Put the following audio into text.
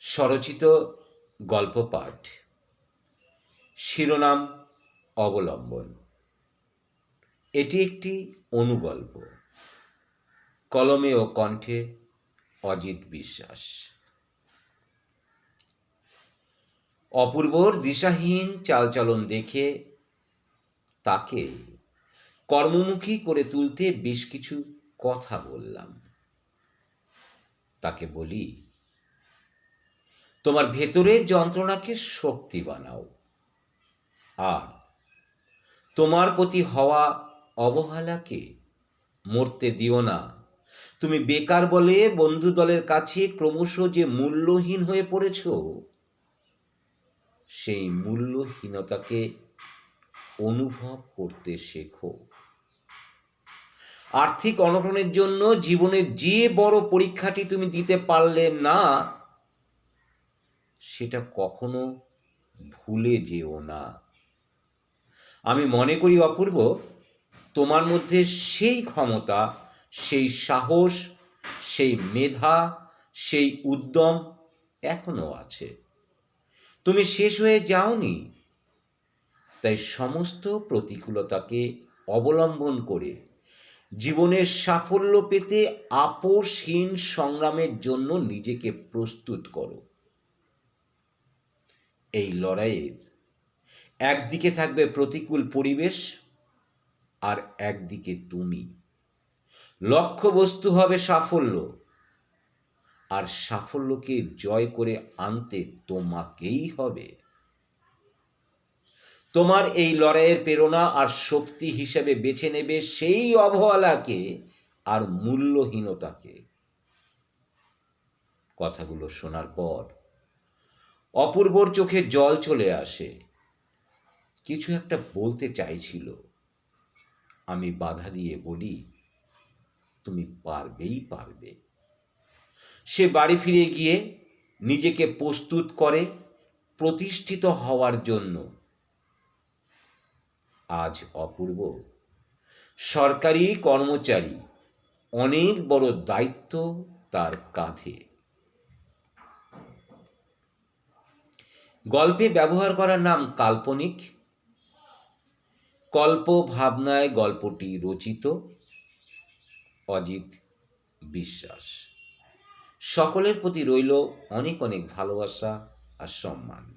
স্বরচিত গল্প পাঠ। শিরোনাম অবলম্বন। এটি একটি অনুগল্প। কলমে ও কণ্ঠে অজিত বিশ্বাস। অপূর্বর দিশাহীন চালচলন দেখে তাকে কর্মমুখী করে তুলতে বেশ কিছু কথা বললাম। তাকে বলি, তোমার ভেতরের যন্ত্রণাকে শক্তি বানাও, আর তোমার প্রতি হওয়া অবহেলাকে মরতে দিও না। তুমি বেকার বলে বন্ধু দলের কাছে ক্রমশ যে মূল্যহীন হয়ে পড়েছ, সেই মূল্যহীনতাকে অনুভব করতে শেখো। আর্থিক অনটনের জন্য জীবনের যে বড় পরীক্ষাটি তুমি দিতে পারলে না, সেটা কখনো ভুলে যেও না। আমি মনে করি অপূর্ব, তোমার মধ্যে সেই ক্ষমতা, সেই সাহস, সেই মেধা, সেই উদ্যম এখনো আছে। তুমি শেষ হয়ে যাওনি। তাই সমস্ত প্রতিকূলতাকে অবলম্বন করে জীবনের সাফল্য পেতে আপোষহীন সংগ্রামের জন্য নিজেকে প্রস্তুত করো। এই লড়াইয়ের একদিকে থাকবে প্রতিকূল পরিবেশ, আর একদিকে তুমি। লক্ষ্যবস্তু হবে সাফল্য, আর সাফল্যকে জয় করে আনতে তোমাকেই হবে। তোমার এই লড়াইয়ের প্রেরণা আর শক্তি হিসেবে বেছে নেবে সেই অবহেলাকে আর মূল্যহীনতাকে। কথাগুলো শোনার পর অপূর্বর চোখে জল চলে আসে। কিছু একটা বলতে চাইছিল। আমি বাধা দিয়ে বলি, তুমি পারবেই পারবে। সে বাড়ি ফিরে গিয়ে নিজেকে প্রস্তুত করে প্রতিষ্ঠিত হওয়ার জন্য। আজ অপূর্ব সরকারি কর্মচারী, অনেক বড় দায়িত্ব তার কাঁধে। গল্পে ব্যবহার করার নাম কাল্পনিক। কল্প ভাবনায় গল্পটি রচিত। অজিত বিশ্বাস। সকলের প্রতি রইল অনেক অনেক ভালোবাসা আর সম্মান।